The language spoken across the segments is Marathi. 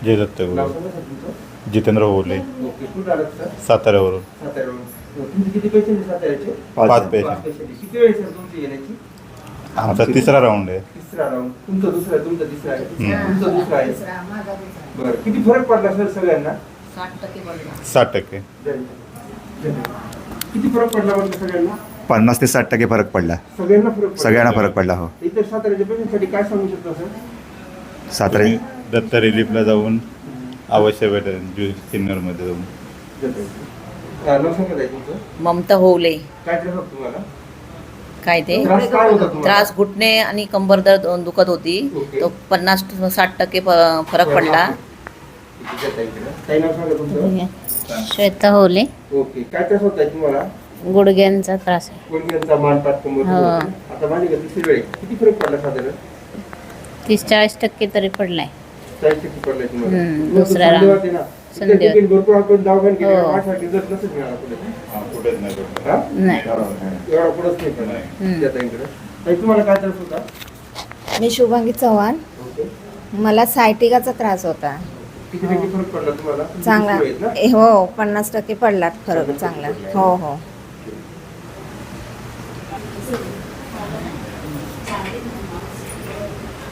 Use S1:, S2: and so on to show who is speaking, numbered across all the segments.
S1: जय दत्त
S2: नाव
S1: गुरु.
S2: सांगा सर तुमचं.
S1: जितेंद्र ओले,
S2: ओके, कुठं आलात सर?
S1: साताऱ्यावरून.
S2: साताऱ्यावरून. तुमचे किती पैसे आहेत साताऱ्याचे?
S1: 5 पैसे.
S2: 5 पैसे. किती वेळ आहे सर तुमची येण्याची?
S1: आमचा तिसरा राऊंड आहे.
S2: तिसरा राऊंड. तुमचं दुसरा आहे, तुमचं तिसरा आहे.
S1: हम्म.
S2: तुमचं दुसरा आहे. बरं, किती फरक पडला सर सगळ्यांना?
S1: 60%.
S2: किती फरक पडला म्हणजे सगळ्यांना?
S3: 50 ते 60% फरक पडला.
S2: सगळ्यांना फरक पडला.
S3: सगळ्यांना फरक पडला. हो.
S2: इतर साताऱ्याच्या पेशंटसाठी काय सांगू शकता सर?
S3: सातारा
S1: दत्त रिलीफला जाऊन अवश्य भेटेल. सिनियरमध्ये जाऊन.
S2: नाव सांगा ताई तुमचं.
S4: ममता होवले.
S2: काय त्रास होता तुम्हाला?
S4: काय ते
S2: त्रास काय होता तुम्हाला?
S4: त्रास घुटणे आणि कंबर दर्द दुखत होती.
S2: ओके.
S4: तो 50-60% फरक पडला.
S2: काही नाव सांगा तुमचं.
S5: श्वेता होले.
S2: ओके, काय त्रास होत आहे तुम्हाला?
S5: गुडघ्यांचा त्रास आहे.
S2: गुडघ्यांचा मानपाट कंबर
S5: हो.
S2: आता माझी का दुसरी वेळ किती फरक पडला साधारण?
S5: 30-40% तरी पडलाय.
S2: 40% पडलाय तुम्हाला.
S5: दुसरा
S2: तुम्हाला
S5: राऊंड.
S2: संधिवात आहे ना?
S5: संधिवात.
S2: तिथे भरपूर आपण दवाखान्यात गेले,
S5: हो.
S2: माझ्यासाठी रिझल्ट नसेल मिळाला पुढे.
S1: कुठेच नाही भेटत.
S2: हा?
S5: नाही.
S2: एवढा पुढंच नाही पडला. त्या ताईंकडे. ताई, तुम्हाला काय त्रास होता?
S6: मी शुभांगी चव्हाण.
S2: ओके.
S6: मला सायटिकाचा त्रास होता.
S2: किती टक्के फरक पडला तुम्हाला? तुमची
S6: चांगला.
S2: दुसरी वेळ आहे ना?
S6: हो, 50% पडला फरक चांगला. हो हो.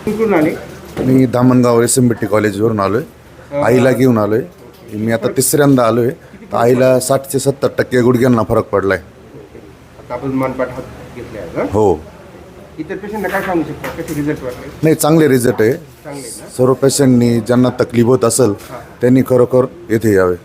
S2: कुठून आले?
S7: मी धामणगाव SMBT कॉलेजवरून आलो आहे. आईला घेऊन आलो आहे. मी आता तिसऱ्यांदा आलो आहे. तर आईला 60 ते 70% गुडघ्यांना फरक पडला आहे.
S2: आता आपण मानपाट हात घेतले आहे का?
S7: हो.
S2: इतर पेशंटला काय सांगू शकता? कसे रिझल्ट वाटले?
S7: नाही, चांगले रिझल्ट आहे.
S2: चांगले आहेत ना?
S7: सर्व पेशंटनी ज्यांना तकलीफ होत असेल त्यांनी खरोखर येथे यावे.